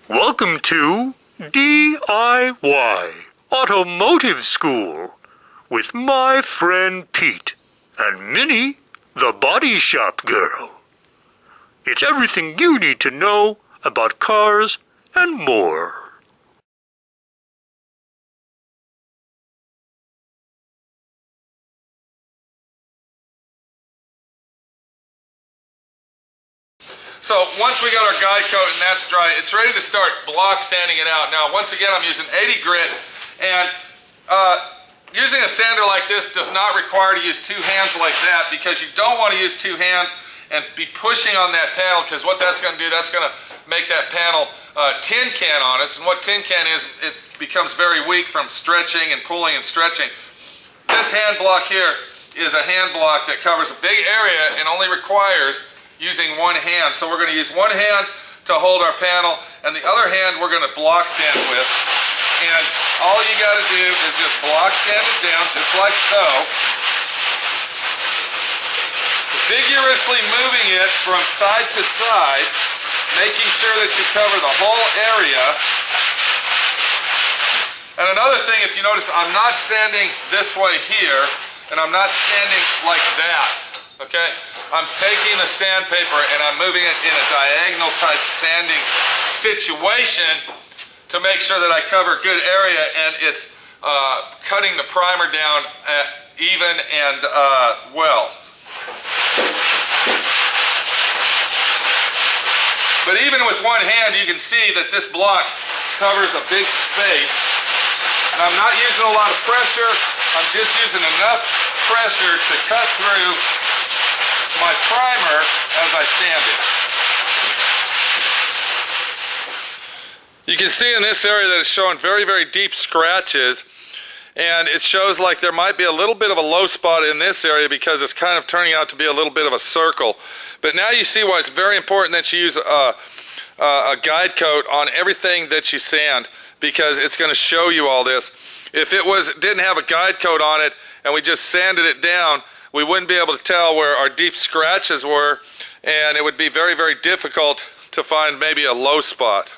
Welcome to D.I.Y. Automotive School with my friend Pete and Minnie, the body shop girl. It's everything you need to know about cars and more. So once we got our guide coat and that's dry, it's ready to start block sanding it out. Now once again I'm using 80 grit, and using a sander like this does not require to use two hands like that, because you don't want to use two hands and be pushing on that panel, because what that's going to do, that's going to make that panel tin can on us, and what tin can is, it becomes very weak from stretching and pulling and stretching. This hand block here is a hand block that covers a big area and only requires using one hand. So we're going to use one hand to hold our panel, and the other hand we're going to block sand with. And all you got to do is just block sand it down just like so, vigorously moving it from side to side, making sure that you cover the whole area. And another thing, if you notice, I'm not sanding this way here, and I'm not sanding like that, okay? I'm taking the sandpaper and I'm moving it in a diagonal type sanding situation to make sure that I cover a good area, and it's cutting the primer down even and well. But even with one hand, you can see that this block covers a big space. And I'm not using a lot of pressure, I'm just using enough pressure to cut through my primer as I sand it. You can see in this area that it's showing very, very deep scratches, and it shows like there might be a little bit of a low spot in this area because it's kind of turning out to be a little bit of a circle. But now you see why it's very important that you use a guide coat on everything that you sand, because it's going to show you all this. If it didn't have a guide coat on it and we just sanded it down, we wouldn't be able to tell where our deep scratches were, and it would be very, very difficult to find maybe a low spot.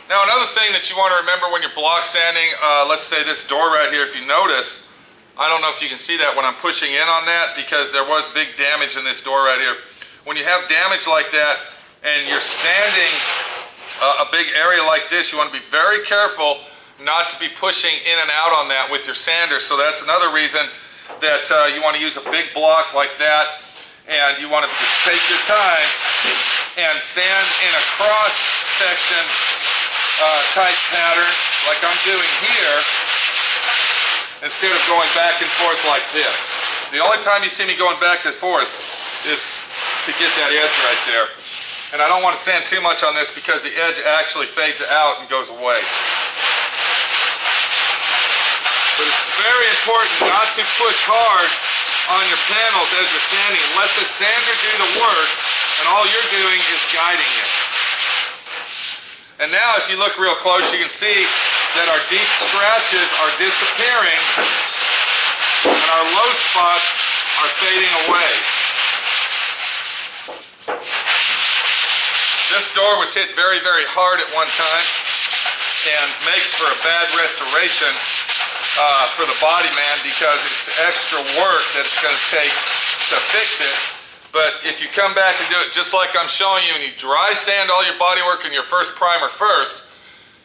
Now another thing that you want to remember when you're block sanding, let's say this door right here, if you notice, I don't know if you can see that when I'm pushing in on that, because there was big damage in this door right here. When you have damage like that and you're sanding a big area like this, you want to be very careful not to be pushing in and out on that with your sander. So that's another reason that you want to use a big block like that, and you want to just take your time and sand in a cross section type pattern like I'm doing here, instead of going back and forth like this. The only time you see me going back and forth is to get that edge right there. And I don't want to sand too much on this because the edge actually fades out and goes away. But it's very important not to push hard on your panels as you're sanding. Let the sander do the work, and all you're doing is guiding it. And now if you look real close, you can see that our deep scratches are disappearing and our low spots are fading away. This door was hit very, very hard at one time and makes for a bad restoration for the body man, because it's extra work that it's going to take to fix it. But if you come back and do it just like I'm showing you, and you dry sand all your bodywork in your first primer first,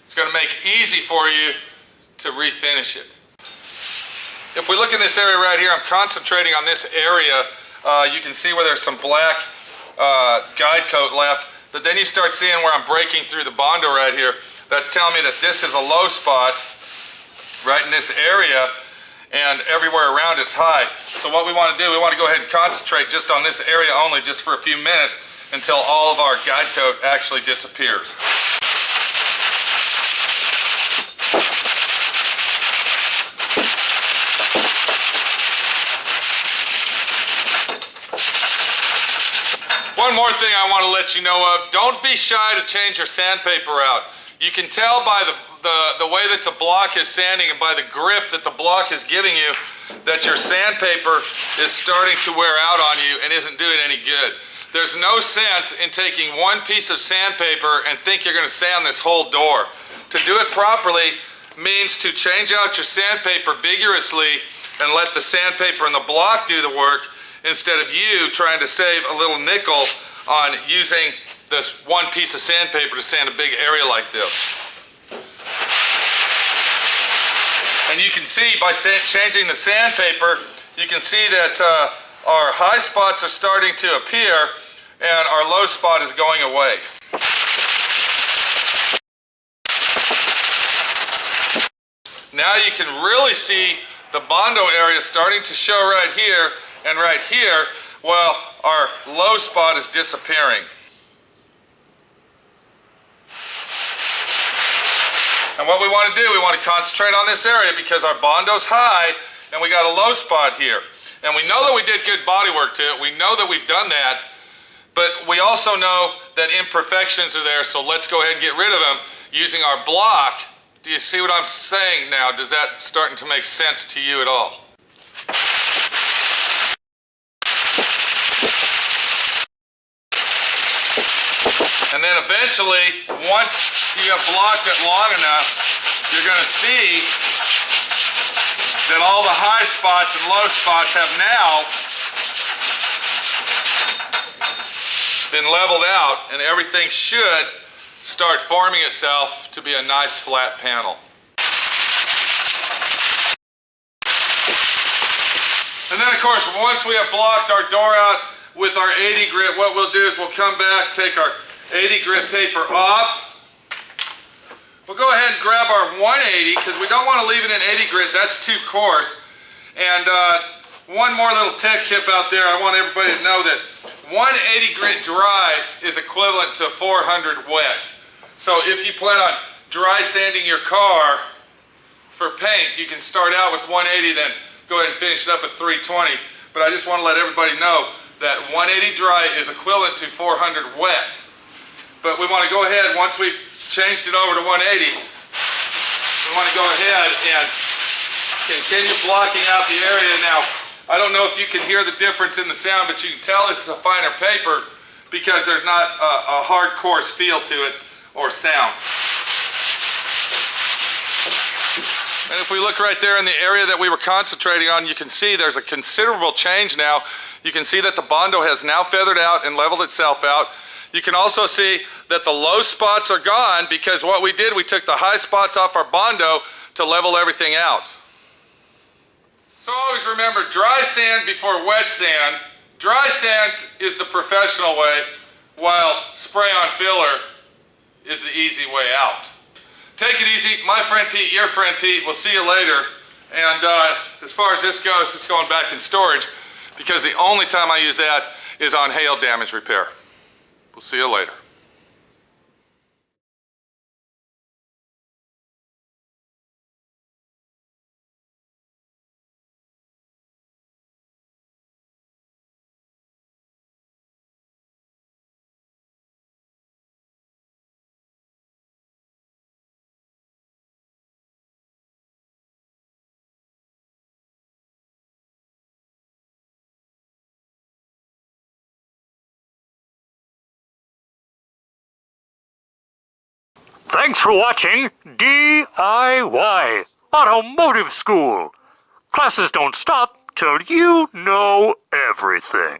it's going to make it easy for you to refinish it. If we look in this area right here, I'm concentrating on this area. You can see where there's some black guide coat left, but then you start seeing where I'm breaking through the Bondo right here. That's telling me that this is a low spot right in this area, and everywhere around it's high. So what we want to do, we want to go ahead and concentrate just on this area only, just for a few minutes, until all of our guide coat actually disappears. One more thing I want to let you know of: don't be shy to change your sandpaper out. You can tell by the the way that the block is sanding and by the grip that the block is giving you, that your sandpaper is starting to wear out on you and isn't doing any good. There's no sense in taking one piece of sandpaper and think you're going to sand this whole door. To do it properly means to change out your sandpaper vigorously and let the sandpaper and the block do the work instead of you trying to save a little nickel on using this one piece of sandpaper to sand a big area like this. And you can see by changing the sandpaper, you can see that our high spots are starting to appear and our low spot is going away. Now you can really see the Bondo area starting to show right here and right here, while our low spot is disappearing. And what we want to do, we want to concentrate on this area because our Bondo's high and we got a low spot here. And we know that we did good body work to it. We know that we've done that. But we also know that imperfections are there, so let's go ahead and get rid of them using our block. Do you see what I'm saying now? Does that starting to make sense to you at all? And then eventually, once you have blocked it long enough, you're going to see that all the high spots and low spots have now been leveled out, and everything should start forming itself to be a nice flat panel. And then of course, once we have blocked our door out with our 80 grit, what we'll do is we'll come back, take our 80 grit paper off. We'll go ahead and grab our 180 because we don't want to leave it in 80 grit, that's too coarse. And one more little tech tip out there, I want everybody to know that 180 grit dry is equivalent to 400 wet. So if you plan on dry sanding your car for paint, you can start out with 180, then go ahead and finish it up at 320. But I just want to let everybody know that 180 dry is equivalent to 400 wet. But we want to go ahead, once we've changed it over to 180, we want to go ahead and continue blocking out the area. Now, I don't know if you can hear the difference in the sound, but you can tell this is a finer paper because there's not a hard, coarse feel to it or sound. And if we look right there in the area that we were concentrating on, you can see there's a considerable change now. You can see that the Bondo has now feathered out and leveled itself out. You can also see that the low spots are gone because what we did, we took the high spots off our Bondo to level everything out. So always remember, dry sand before wet sand. Dry sand is the professional way, while spray-on filler is the easy way out. Take it easy. My friend Pete, your friend Pete. We'll see you later. And as far as this goes, it's going back in storage because the only time I use that is on hail damage repair. We'll see you later. Thanks for watching D.I.Y. Automotive School. Classes don't stop till you know everything.